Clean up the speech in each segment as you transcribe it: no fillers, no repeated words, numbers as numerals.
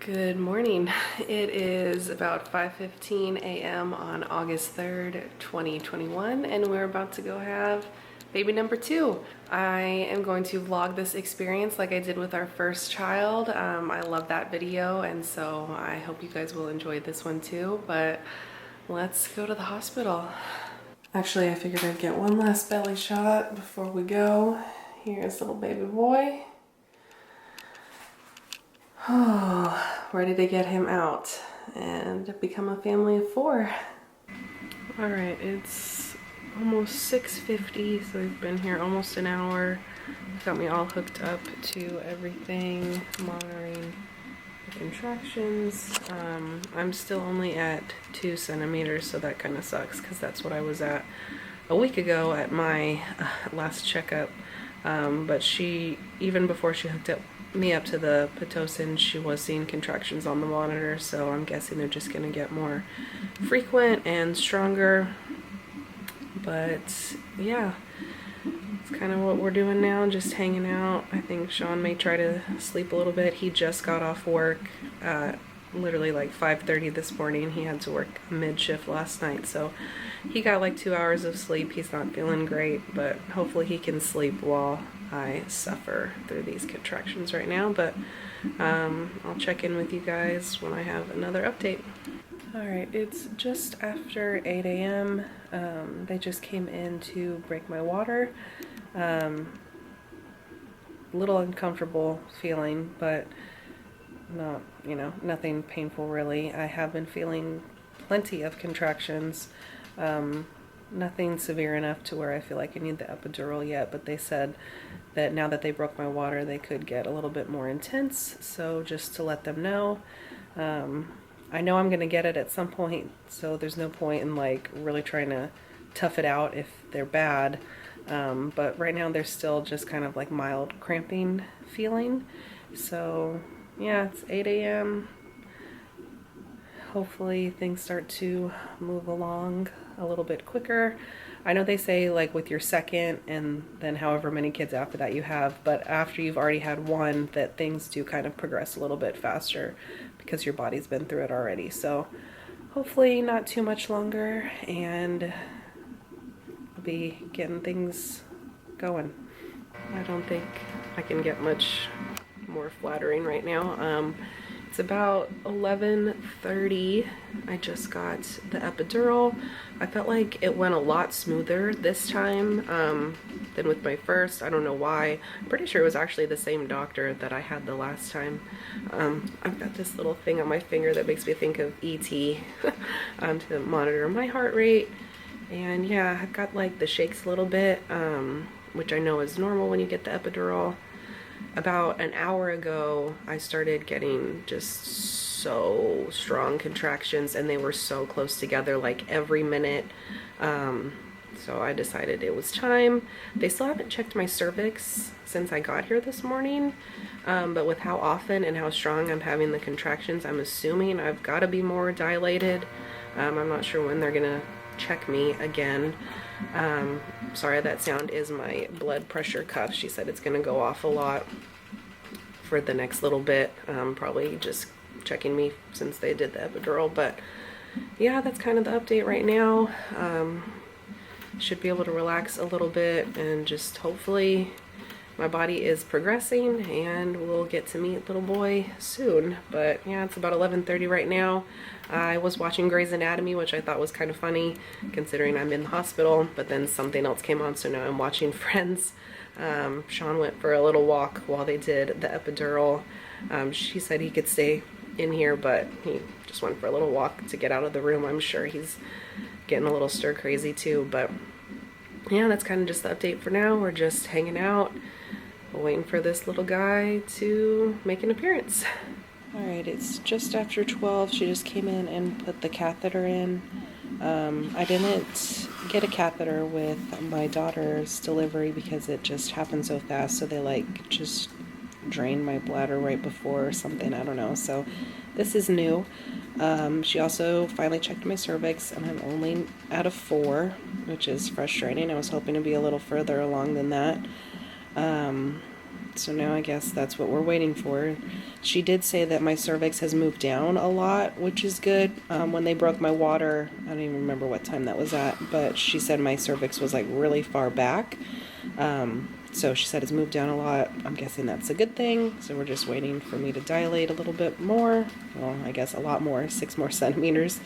Good morning. It is about 5:15 a.m. on August 3rd, 2021, and we're about to go have baby number 2. I am going to vlog this experience like I did with our first child. I love that video, and so I hope you guys will enjoy this one too, but let's go to the hospital. Actually, I figured I'd get one last belly shot before we go. Here's little baby boy. Oh, ready to get him out and become a family of 4. All right, it's almost 6:50, so we've been here almost an hour. Got me all hooked up to everything, monitoring the contractions. I'm still only at 2 centimeters, so that kind of sucks because that's what I was at a week ago at my last checkup. But she, even before she hooked me up to the Pitocin, she was seeing contractions on the monitor, so I'm guessing they're just gonna get more frequent and stronger. But yeah, it's kind of what we're doing now, just hanging out. I think Sean may try to sleep a little bit. He just got off work literally like 5:30 this morning. He had to work mid-shift last night, so he got like 2 hours of sleep. He's not feeling great, but hopefully he can sleep while I suffer through these contractions right now. But I'll check in with you guys when I have another update. Alright, it's just after 8 a.m. They just came in to break my water. Little uncomfortable feeling, but not, nothing painful really. I have been feeling plenty of contractions. Nothing severe enough to where I feel like I need the epidural yet, but they said that now that they broke my water, they could get a little bit more intense, so just to let them know. I know I'm gonna get it at some point, so there's no point in like really trying to tough it out if they're bad. But right now they're still just kind of like mild cramping feeling. So yeah, it's 8 a.m. Hopefully things start to move along a little bit quicker. I know they say like with your second and then however many kids after that you have, but after you've already had one, that things do kind of progress a little bit faster because your body's been through it already. So hopefully not too much longer, and I'll be getting things going. I don't think I can get much more flattering right now. It's about 11:30. I just got the epidural. I felt like it went a lot smoother this time than with my first. I don't know why. I'm pretty sure it was actually the same doctor that I had the last time. I've got this little thing on my finger that makes me think of E.T. To monitor my heart rate. And yeah, I've got like the shakes a little bit, which I know is normal when you get the epidural. About an hour ago, I started getting just so strong contractions, and they were so close together, like every minute. So I decided it was time. They still haven't checked my cervix since I got here this morning, but with how often and how strong I'm having the contractions, I'm assuming I've got to be more dilated. I'm not sure when they're gonna check me again. Sorry, that sound is my blood pressure cuff. She said it's gonna go off a lot for the next little bit, probably just checking me since they did the epidural. But yeah, that's kind of the update right now. Should be able to relax a little bit, and just hopefully my body is progressing and we'll get to meet little boy soon. But yeah, it's about 11:30 right now. I was watching Grey's Anatomy, which I thought was kind of funny considering I'm in the hospital, but then something else came on, so now I'm watching Friends. Sean went for a little walk while they did the epidural. She said he could stay in here, but he just went for a little walk to get out of the room. I'm sure he's getting a little stir crazy too. But yeah, that's kind of just the update for now. We're just hanging out, waiting for this little guy to make an appearance. Alright, it's just after 12. She just came in and put the catheter in. I didn't get a catheter with my daughter's delivery because it just happened so fast, so they like just drained my bladder right before or something, I don't know. So this is new. She also finally checked my cervix, and I'm only at a 4, which is frustrating. I was hoping to be a little further along than that. So now I guess that's what we're waiting for. She did say that my cervix has moved down a lot, which is good. When they broke my water, I don't even remember what time that was at, but she said my cervix was like really far back. So she said it's moved down a lot. I'm guessing that's a good thing. So we're just waiting for me to dilate a little bit more. Well, I guess a lot more, 6 more centimeters.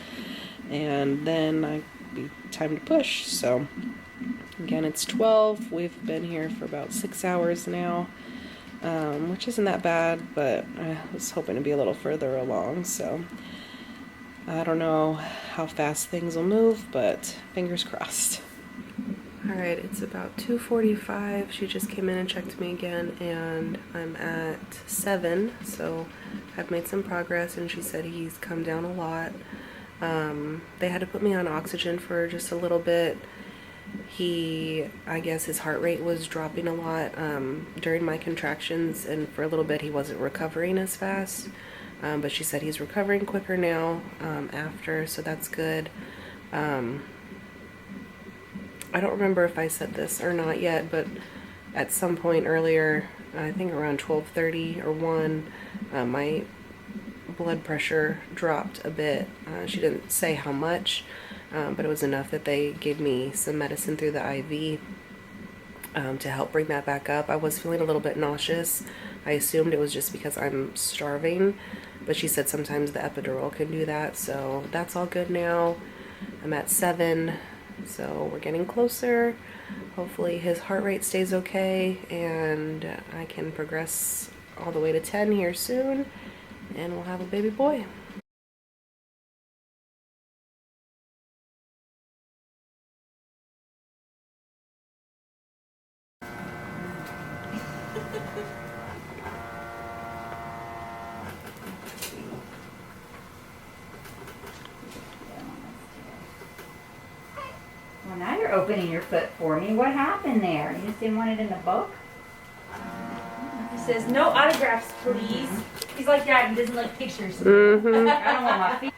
And then I'd be time to push. So again, it's 12. We've been here for about 6 hours now. Which isn't that bad, but I was hoping to be a little further along, so I don't know how fast things will move, but fingers crossed. Alright, it's about 2:45. She just came in and checked me again, and I'm at 7, so I've made some progress, and she said he's come down a lot. They had to put me on oxygen for just a little bit. I guess his heart rate was dropping a lot during my contractions, and for a little bit he wasn't recovering as fast, but she said he's recovering quicker now after, so that's good. I don't remember if I said this or not yet, but at some point earlier, I think around 12:30 or 1, my blood pressure dropped a bit. She didn't say how much, but it was enough that they gave me some medicine through the IV to help bring that back up. I was feeling a little bit nauseous. I assumed it was just because I'm starving, but she said sometimes the epidural can do that, so that's all good now. I'm at 7, so we're getting closer. Hopefully his heart rate stays okay, and I can progress all the way to 10 here soon, and we'll have a baby boy. Well, now you're opening your foot for me. What happened there? You just didn't want it in the book? He says, no autographs, please. He's like that. He doesn't like pictures. I don't want my feet.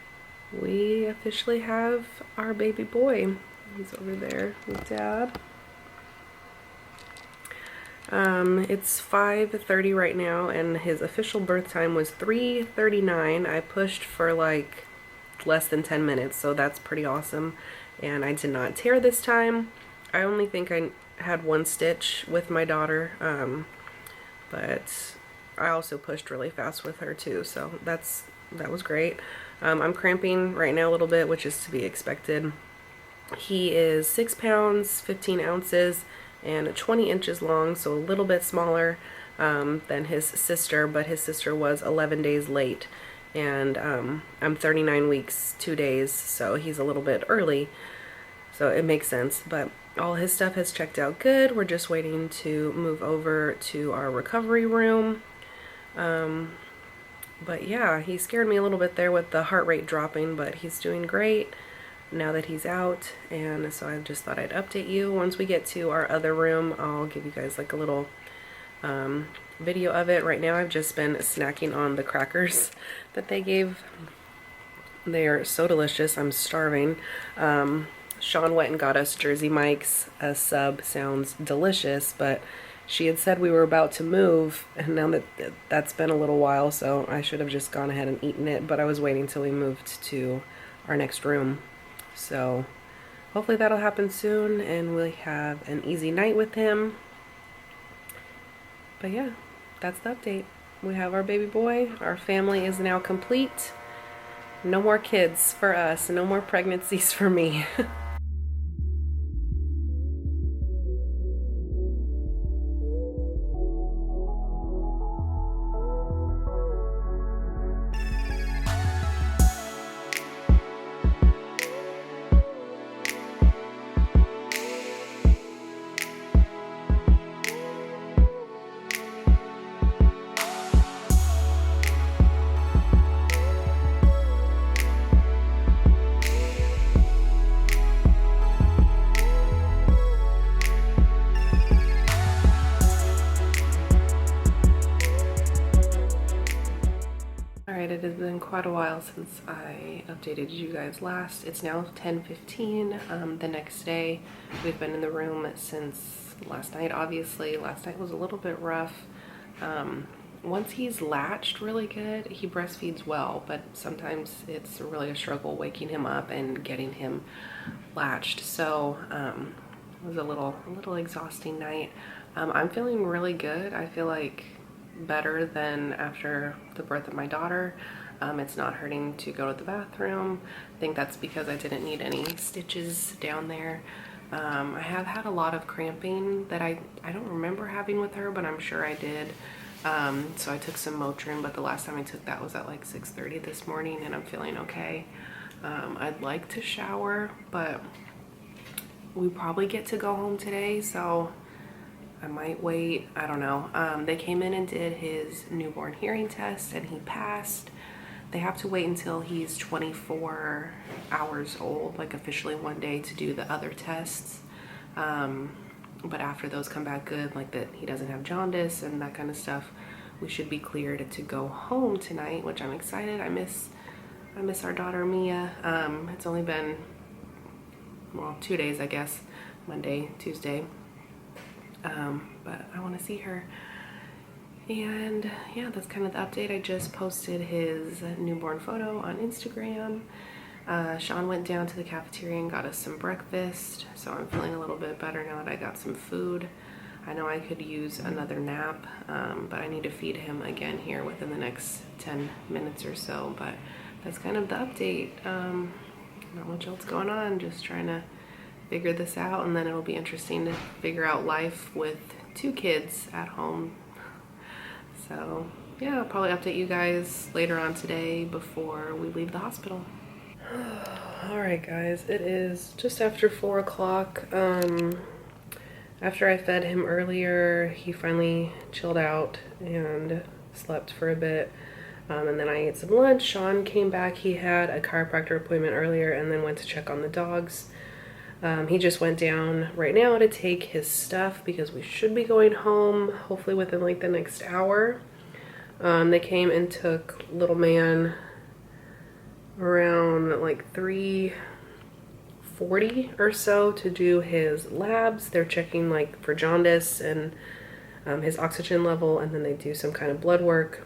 We officially have our baby boy. He's over there with Dad. It's 5:30 right now, and his official birth time was 3:39. I pushed for like less than 10 minutes, so that's pretty awesome. And I did not tear this time. I only think I had 1 stitch with my daughter, but I also pushed really fast with her too, so that was great. I'm cramping right now a little bit, which is to be expected. He is 6 pounds, 15 ounces, and 20 inches long, so a little bit smaller than his sister, but his sister was 11 days late. And I'm 39 weeks, 2 days, so he's a little bit early, so it makes sense. But all his stuff has checked out good. We're just waiting to move over to our recovery room. But yeah, he scared me a little bit there with the heart rate dropping, but he's doing great now that he's out. And so I just thought I'd update you. Once we get to our other room, I'll give you guys like a little video of it. Right now I've just been snacking on the crackers that they gave. They are so delicious. I'm starving. Sean went and got us Jersey Mike's. A sub sounds delicious, but she had said we were about to move, and now that's been a little while, so I should have just gone ahead and eaten it, but I was waiting till we moved to our next room. So hopefully that'll happen soon, and we'll have an easy night with him. But yeah, that's the update. We have our baby boy. Our family is now complete. No more kids for us. No more pregnancies for me. Alright, it has been quite a while since I updated you guys last. It's now 10:15 the next day. We've been in the room since last night, obviously. Last night was a little bit rough. Once he's latched really good, he breastfeeds well, but sometimes it's really a struggle waking him up and getting him latched. So it was a little exhausting night. I'm feeling really good. I feel like better than after the birth of my daughter. It's not hurting to go to the bathroom. I think that's because I didn't need any stitches down there. I have had a lot of cramping that I don't remember having with her, but I'm sure I did. So I took some Motrin, but the last time I took that was at like 6:30 this morning, and I'm feeling okay. I'd like to shower, but we probably get to go home today, so I might wait. I don't know. They came in and did his newborn hearing test, and he passed. They have to wait until he's 24 hours old, like officially one day, to do the other tests. But after those come back good, like that he doesn't have jaundice and that kind of stuff, we should be cleared to go home tonight, which I'm excited. I miss our daughter Mia. It's only been, well, 2 days, I guess, Monday, Tuesday. But I want to see her. And yeah, that's kind of the update. I just posted his newborn photo on Instagram. Sean went down to the cafeteria and got us some breakfast, so I'm feeling a little bit better now that I got some food. I know I could use another nap, but I need to feed him again here within the next 10 minutes or so. But that's kind of the update. Not much else going on, just trying to figure this out, and then it'll be interesting to figure out life with 2 kids at home. So yeah, I'll probably update you guys later on today before we leave the hospital. All right, guys, it is just after 4 o'clock. After I fed him earlier, he finally chilled out and slept for a bit. And then I ate some lunch. Sean came back. He had a chiropractor appointment earlier and then went to check on the dogs. He just went down right now to take his stuff because we should be going home hopefully within like the next hour. They came and took little man around like 3:40 or so to do his labs. They're checking like for jaundice and his oxygen level, and then they do some kind of blood work.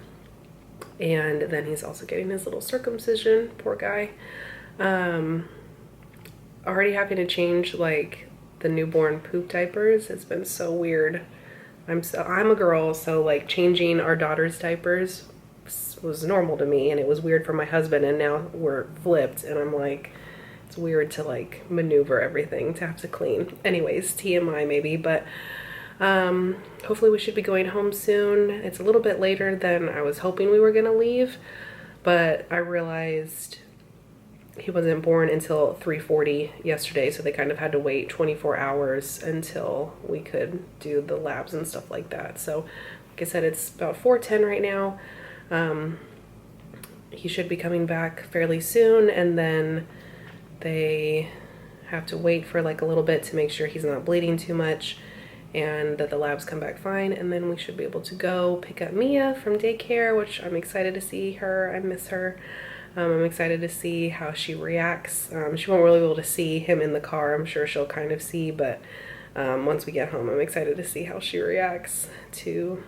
And then he's also getting his little circumcision, poor guy. Already having to change like the newborn poop diapers. It's been so weird. I'm a girl, so like changing our daughter's diapers was normal to me, and it was weird for my husband, and now we're flipped, and I'm like, it's weird to like maneuver everything to have to clean. Anyways, TMI maybe, but hopefully we should be going home soon. It's a little bit later than I was hoping we were gonna leave, but I realized he wasn't born until 3:40 yesterday, so they kind of had to wait 24 hours until we could do the labs and stuff like that. So like I said, it's about 4:10 right now. He should be coming back fairly soon, and then they have to wait for like a little bit to make sure he's not bleeding too much and that the labs come back fine, and then we should be able to go pick up Mia from daycare, which I'm excited to see her. I miss her. I'm excited to see how she reacts. She won't really be able to see him in the car. I'm sure she'll kind of see, but once we get home, I'm excited to see how she reacts to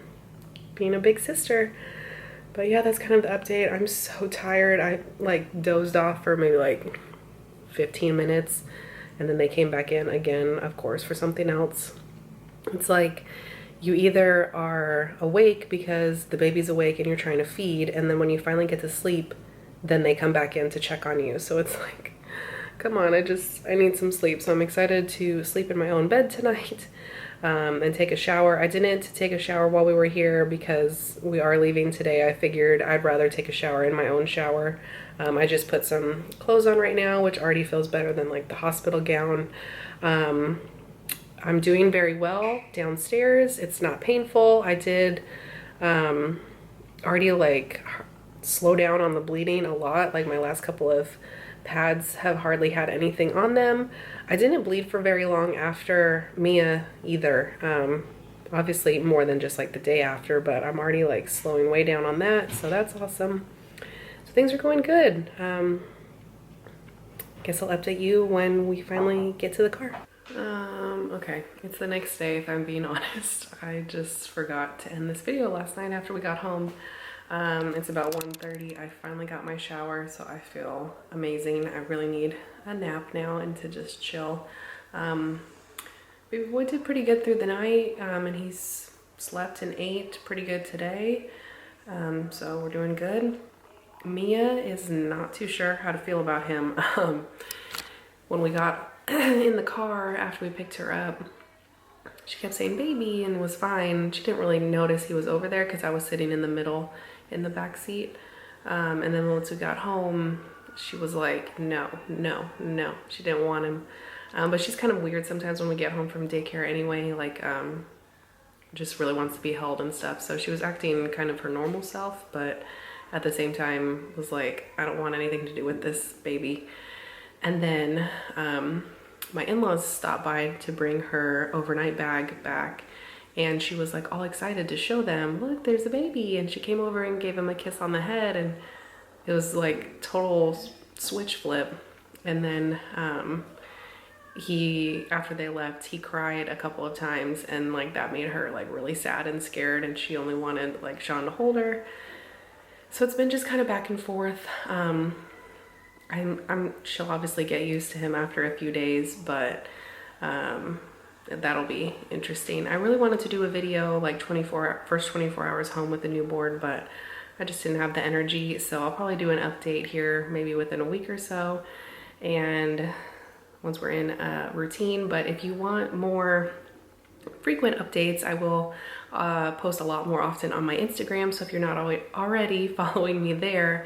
being a big sister. But yeah, that's kind of the update. I'm so tired. I like dozed off for maybe like 15 minutes, and then they came back in again, of course, for something else. It's like you either are awake because the baby's awake and you're trying to feed, and then when you finally get to sleep, then they come back in to check on you. So it's like, come on, I need some sleep. So I'm excited to sleep in my own bed tonight and take a shower. I didn't take a shower while we were here because we are leaving today. I figured I'd rather take a shower in my own shower. I just put some clothes on right now, which already feels better than like the hospital gown. I'm doing very well downstairs. It's not painful. I did already like slow down on the bleeding a lot. Like my last couple of pads have hardly had anything on them. I didn't bleed for very long after Mia either. Obviously more than just like the day after, but I'm already like slowing way down on that, so that's awesome. So things are going good. Guess I'll update you when we finally get to the car. Okay, it's the next day if I'm being honest. I just forgot to end this video last night after we got home. It's about 1:30. I finally got my shower, so I feel amazing. I really need a nap now and to just chill. We did pretty good through the night, and he's slept and ate pretty good today. So we're doing good. Mia is not too sure how to feel about him. When we got in the car after we picked her up, she kept saying baby and was fine. She didn't really notice he was over there because I was sitting in the middle in the back seat. And then once we got home, she was like, no. She didn't want him. But she's kind of weird sometimes when we get home from daycare anyway, like just really wants to be held and stuff. So she was acting kind of her normal self, but at the same time was like, I don't want anything to do with this baby. And then my in-laws stopped by to bring her overnight bag back, and she was like all excited to show them, look, there's a baby. And she came over and gave him a kiss on the head, and it was like total switch flip. And then after they left, he cried a couple of times, and like that made her like really sad and scared, and she only wanted like Sean to hold her. So it's been just kind of back and forth. She'll obviously get used to him after a few days, but that'll be interesting. I really wanted to do a video like first 24 hours home with the newborn, but I just didn't have the energy. So I'll probably do an update here maybe within a week or so, and once we're in a routine. But if you want more frequent updates, I will post a lot more often on my Instagram. So if you're not already following me there,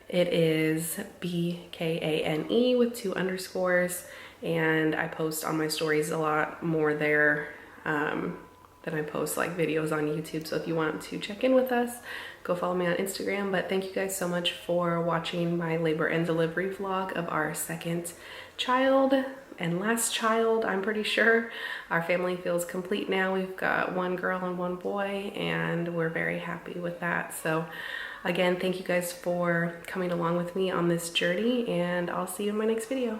it is BKANE with 2 underscores, and I post on my stories a lot more there than I post like videos on YouTube. So if you want to check in with us, go follow me on Instagram. But thank you guys so much for watching my labor and delivery vlog of our second child and last child. I'm pretty sure our family feels complete now. We've got 1 girl and 1 boy, and we're very happy with that. So again, thank you guys for coming along with me on this journey, and I'll see you in my next video.